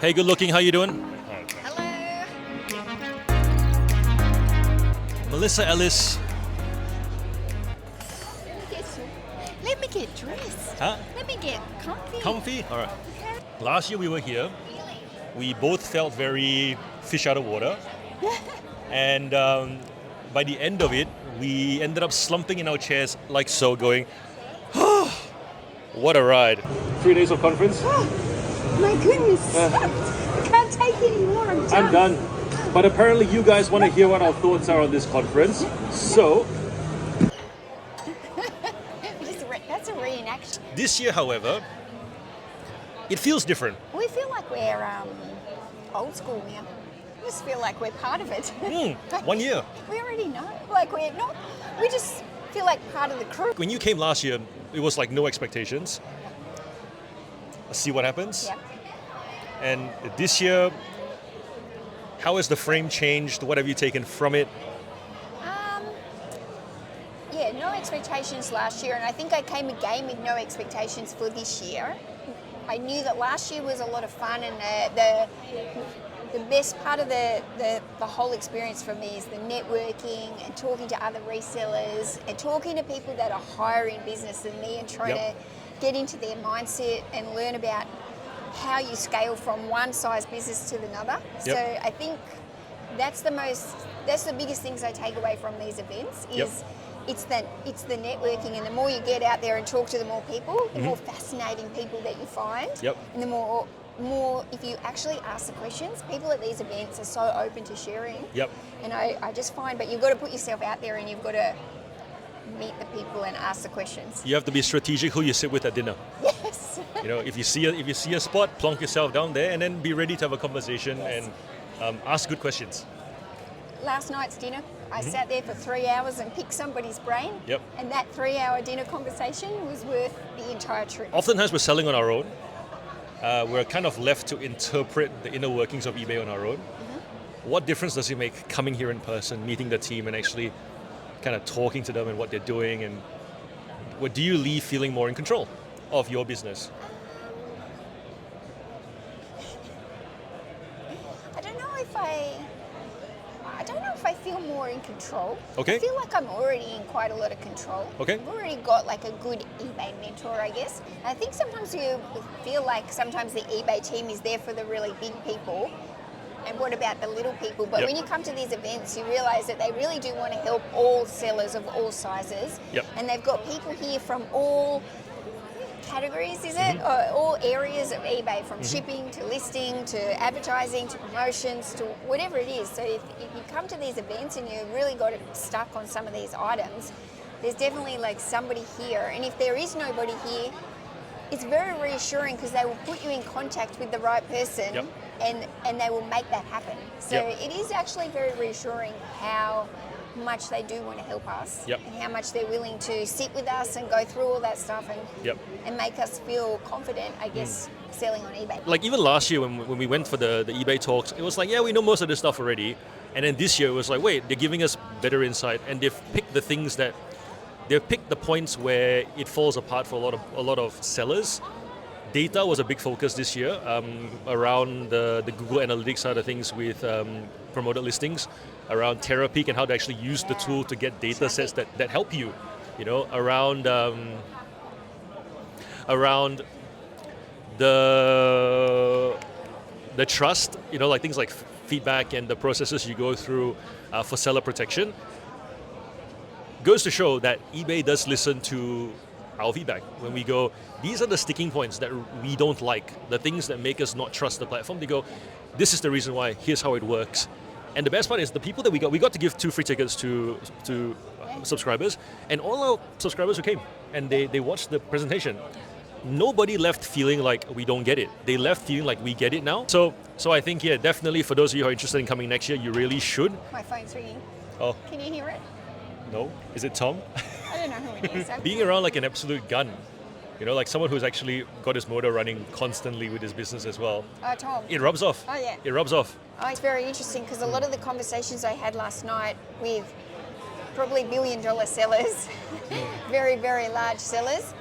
Hey, good looking. How you doing? Hello. Melissa Ellis. Let me get dressed. Huh? Let me get comfy. Comfy? All right. Last year we were here. We both felt very fish out of water. And by the end of it, we ended up slumping in our chairs like so, going, oh, what a ride. 3 days of conference. My goodness. I can't take it anymore. I'm done. But apparently you guys want to hear what our thoughts are on this conference. So, That's a reenaction. this year, however, it feels different. We feel like we're old school now. We just feel like we're part of it. 1 year. We already know. Like we're not. We just feel like part of the crew. When you came last year, it was like no expectations. Let's see what happens. Yeah. And this year, how has the frame changed? What have you taken from it? Yeah, no expectations last year, and I think I came again with no expectations for this year. I knew that last year was a lot of fun, and the best part of the whole experience for me is the networking and talking to other resellers and talking to people that are higher in business than me and trying to get into their mindset and learn about how you scale from one size business to another. So I think that's the biggest things I take away from these events is it's the networking, and the more you get out there and talk to the more people, the more fascinating people that you find, and the more if you actually ask the questions, people at these events are so open to sharing. And I just find, but you've got to put yourself out there and you've got to meet the people and ask the questions. You have to be strategic who you sit with at dinner. Yes. You know, if you see a spot, plonk yourself down there, and then be ready to have a conversation and ask good questions. Last night's dinner, I sat there for 3 hours and picked somebody's brain. And that 3-hour dinner conversation was worth the entire trip. Oftentimes we're selling on our own. We're kind of left to interpret the inner workings of eBay on our own. What difference does it make coming here in person, meeting the team, and actually kind of talking to them and what they're doing? And what do you leave feeling more in control of your business? I don't know if I feel more in control. Okay. I feel like I'm already in quite a lot of control. Okay. I've already got like a good eBay mentor, I guess. I think sometimes you feel like sometimes the eBay team is there for the really big people. And what about the little people? But when you come to these events, you realize that they really do want to help all sellers of all sizes. And they've got people here from all categories, is it? Or all areas of eBay, from shipping to listing to advertising to promotions to whatever it is. So if you come to these events and you really got stuck on some of these items, there's definitely like somebody here. And if there is nobody here, it's very reassuring because they will put you in contact with the right person and they will make that happen. So it is actually very reassuring how much they do want to help us and how much they're willing to sit with us and go through all that stuff and make us feel confident, I guess, selling on eBay. Like even last year when we went for the eBay talks, it was like, yeah, we know most of this stuff already. And then this year it was like, wait, they're giving us better insight, and they've picked the things that they've picked the points where it falls apart for a lot of sellers. Data was a big focus this year around the Google Analytics side of things with promoted listings, around TerraPeak and how to actually use the tool to get data sets that help you, you know, around the trust, you know, like things like feedback and the processes you go through for seller protection. Goes to show that eBay does listen to our feedback when we go, these are the sticking points that we don't like, the things that make us not trust the platform. They go, this is the reason why, here's how it works. And the best part is the people that we got to give 2 free tickets to subscribers, and all our subscribers who came and they watched the presentation, nobody left feeling like we don't get it. They left feeling like we get it now. So I think, yeah, definitely for those of you who are interested in coming next year, you really should. My phone's ringing. Oh. Can you hear it? No? Is it Tom? I don't know who it is. Being around like an absolute gun, you know, like someone who's actually got his motor running constantly with his business as well. Oh, Tom. It rubs off. Oh, yeah. It rubs off. Oh, it's very interesting because a lot of the conversations I had last night with probably $1 billion sellers, very, very large sellers,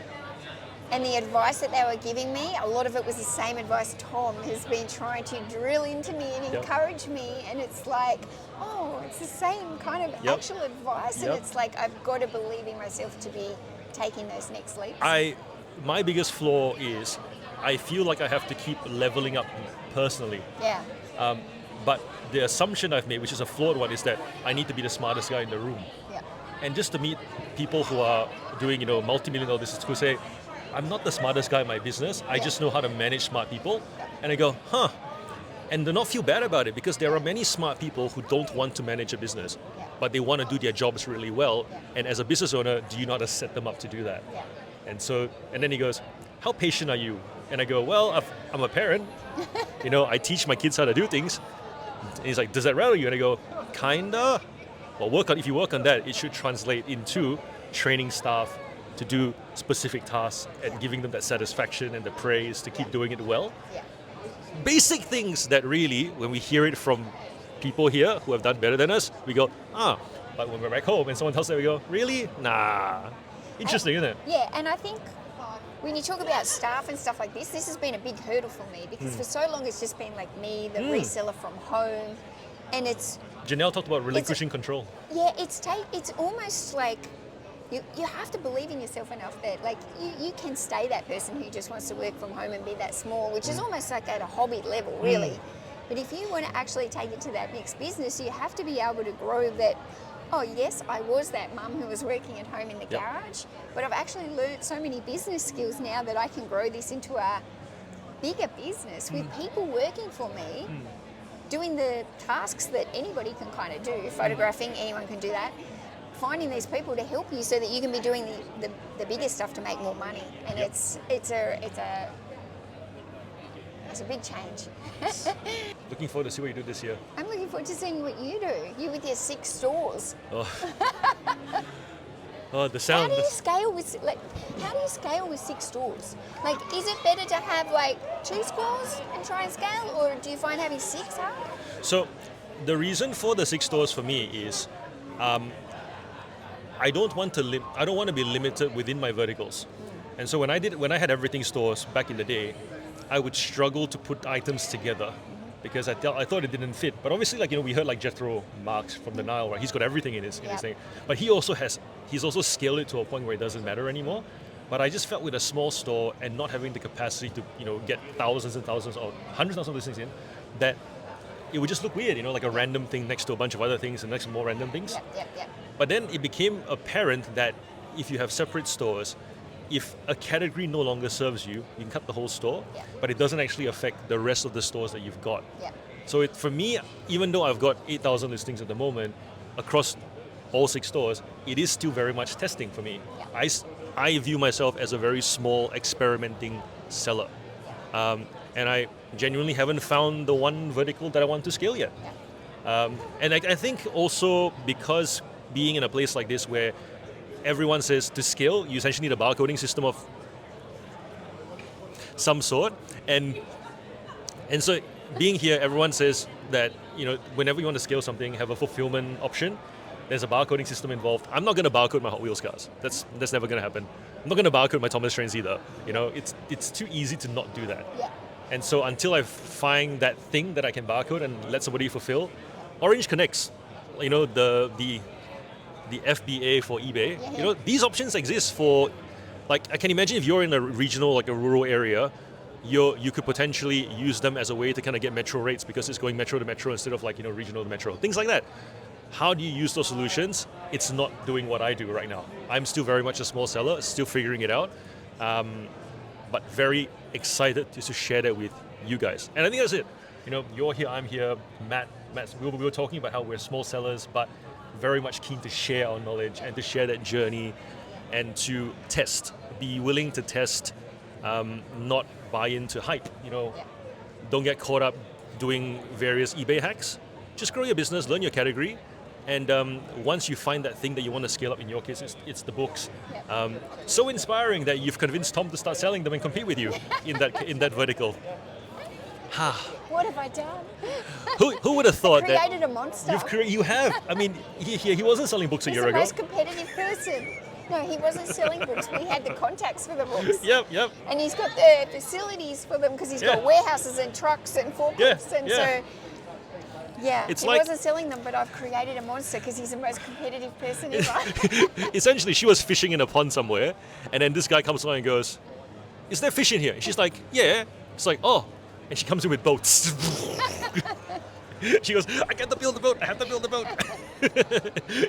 And the advice that they were giving me, a lot of it was the same advice Tom has been trying to drill into me and encourage me. And it's like, oh, it's the same kind of actual advice. And it's like, I've got to believe in myself to be taking those next leaps. My biggest flaw is I feel like I have to keep leveling up personally. Yeah. But the assumption I've made, which is a flawed one, is that I need to be the smartest guy in the room. Yeah. And just to meet people who are doing, multi-million-dollar business who say, I'm not the smartest guy in my business. I just know how to manage smart people. And I go, And do not feel bad about it, because there are many smart people who don't want to manage a business, but they want to do their jobs really well. And as a business owner, do you know how to set them up to do that? And then he goes, how patient are you? And I go, well, I'm a parent. I teach my kids how to do things. And he's like, does that rattle you? And I go, kinda. Well, if you work on that, it should translate into training staff to do specific tasks and giving them that satisfaction and the praise to keep doing it well. Basic things that really, when we hear it from people here who have done better than us, we go, but when we're back home and someone tells us, we go, really? Nah. Interesting, isn't it? Yeah, and I think when you talk about staff and stuff like this has been a big hurdle for me, because for so long it's just been like me, the reseller from home, and it's... Janelle talked about relinquishing control. Yeah, it's almost like you have to believe in yourself enough that like you can stay that person who just wants to work from home and be that small, which is almost like at a hobby level, really. But if you want to actually take it to that next business, you have to be able to grow that. Oh yes, I was that mum who was working at home in the garage, but I've actually learnt so many business skills now that I can grow this into a bigger business with people working for me, doing the tasks that anybody can kind of do. Photographing, anyone can do that. Finding these people to help you so that you can be doing the bigger stuff to make more money. And it's a big change. Looking forward to see what you do this year. I'm looking forward to seeing what you do. You with your 6 stores. The sound. How do you scale with 6 stores? Like, is it better to have like 2 stores and try and scale, or do you find having 6 hard? So, the reason for the 6 stores for me is, I don't want to be limited within my verticals. And so when I had everything stores back in the day, I would struggle to put items together because I thought it didn't fit. But obviously, we heard like Jethro Marks from the Nile, right? He's got everything in his thing. But he's also scaled it to a point where it doesn't matter anymore. But I just felt with a small store and not having the capacity to get thousands and thousands or hundreds of thousands of listings in, that it would just look weird, like a random thing next to a bunch of other things and next to more random things. But then it became apparent that if you have separate stores, if a category no longer serves you, you can cut the whole store, but it doesn't actually affect the rest of the stores that you've got. So for me, even though I've got 8,000 listings at the moment across all 6 stores, it is still very much testing for me. I view myself as a very small experimenting seller. And I genuinely haven't found the one vertical that I want to scale yet. And I think also because being in a place like this where everyone says to scale, you essentially need a barcoding system of some sort. And so being here, everyone says that, whenever you want to scale something, have a fulfillment option. There's a barcoding system involved. I'm not going to barcode my Hot Wheels cars. That's never going to happen. I'm not going to barcode my Thomas trains either. It's too easy to not do that. And so until I find that thing that I can barcode and let somebody fulfill, Orange connects. The FBA for eBay. These options exist for, I can imagine if you're in a regional, a rural area, you could potentially use them as a way to kind of get metro rates because it's going metro to metro instead of regional to metro. Things like that. How do you use those solutions? It's not doing what I do right now. I'm still very much a small seller, still figuring it out, but very excited to share that with you guys. And I think that's it. You're here, I'm here, Matt. We were talking about how we're small sellers, but very much keen to share our knowledge and to share that journey and to test, be willing to test, not buy into hype. Don't get caught up doing various eBay hacks. Just grow your business, learn your category, and once you find that thing that you want to scale up, in your case, it's the books. So inspiring that you've convinced Tom to start selling them and compete with you in that vertical. What have I done? Who would have thought that? Created a monster. You have. I mean, he wasn't selling books a year ago. He's the most competitive person. No, he wasn't selling books. We had the contacts for the books. Yep. And he's got the facilities for them because he's got warehouses and trucks and forklifts. So, it's he like, wasn't selling them, but I've created a monster because he's the most competitive person ever. essentially, she was fishing in a pond somewhere, and then this guy comes along and goes, "Is there fish in here?" And she's like, "Yeah." It's like, "Oh," and she comes in with boats. She goes, "I got to build the boat. I have to build the boat."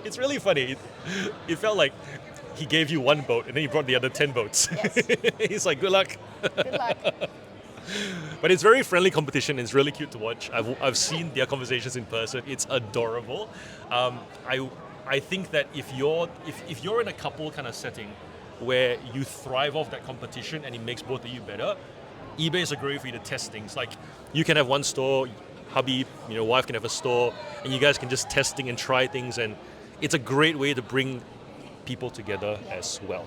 It's really funny. It felt like he gave you one boat, and then he brought the other 10 boats. Yes. He's like, "Good luck." Good luck. But it's very friendly competition. It's really cute to watch. I've seen their conversations in person. It's adorable. I think that if you're in a couple kind of setting where you thrive off that competition and it makes both of you better, eBay is a great way for you to test things. Like you can have one store, hubby, wife can have a store, and you guys can just testing and try things, and it's a great way to bring people together as well.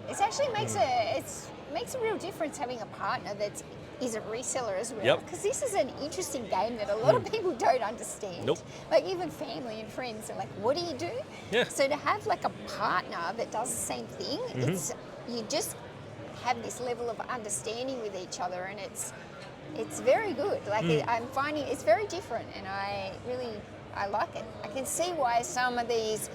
It actually makes a real difference having a partner that is a reseller as well. Because this is an interesting game that a lot of people don't understand. Nope. Like even family and friends are like, "What do you do?" Yeah. So to have like a partner that does the same thing, you just have this level of understanding with each other, and it's very good. Like I'm finding it's very different, and I like it. I can see why some of these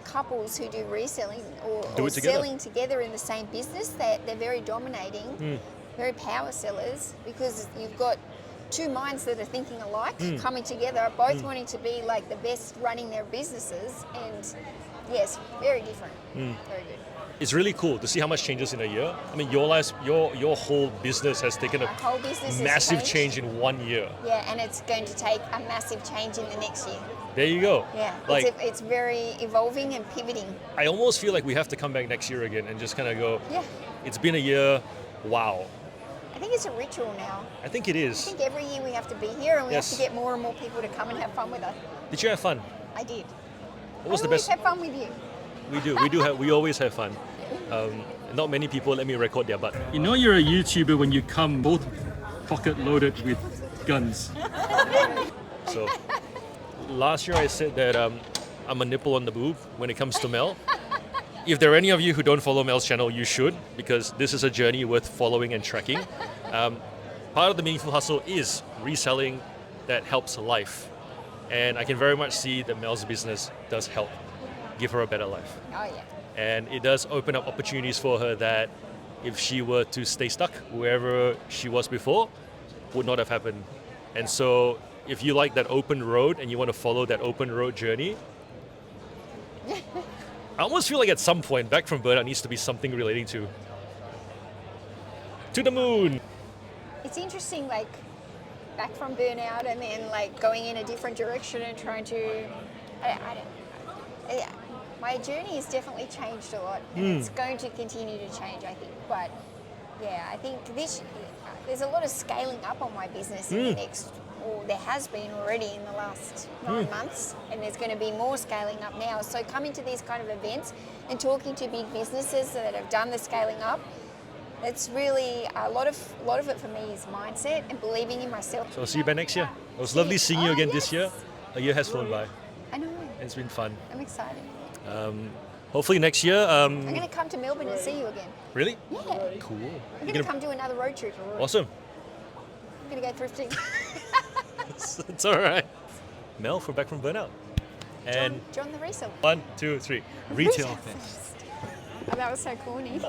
couples who do reselling or selling together in the same business, they're very dominating, very power sellers, because you've got two minds that are thinking alike coming together, both wanting to be like the best running their businesses, and yes, very different. Very good. It's really cool to see how much changes in a year. I mean, your whole business has taken a whole business massive change in 1 year. Yeah, and it's going to take a massive change in the next year. There you go. Yeah, like it's very evolving and pivoting. I almost feel like we have to come back next year again and just kind of go, yeah, it's been a year, wow. I think it's a ritual now. I think it is. I think every year we have to be here, and we have to get more and more people to come and have fun with us. Did you have fun? I did. What was the best? best? Have fun with you. We always have fun. Not many people let me record their butt. You know you're a YouTuber when you come both pocket loaded with guns. So last year I said that I'm a nipple on the boob when it comes to Mel. If there are any of you who don't follow Mel's channel, you should, because this is a journey worth following and tracking. Part of the Meaningful Hustle is reselling that helps life. And I can very much see that Mel's business does help give her a better life. Oh yeah. And it does open up opportunities for her that if she were to stay stuck wherever she was before, would not have happened. And so if you like that open road and you want to follow that open road journey, I almost feel like at some point Backfromburnout needs to be something relating to the moon. It's interesting, like back from burnout and then like going in a different direction and trying to, my journey has definitely changed a lot, and it's going to continue to change, I think. But yeah, I think there's a lot of scaling up on my business in the next, or there has been already in the last 9 months, and there's going to be more scaling up now. So coming to these kind of events and talking to big businesses that have done the scaling up, it's really a lot of it for me is mindset and believing in myself. So I'll see you back next year. It was lovely seeing you again this year. A year has flown by. I know. It's been fun. I'm excited. Hopefully next year. I'm going to come to Melbourne and see you again. Really? Yeah. Cool. I'm going to come do another road trip. Awesome. I'm going to go thrifting. It's all right. Mel from Backfromburnout. And John the Reseller. 1, 2, 3. RetailFest. Oh, that was so corny.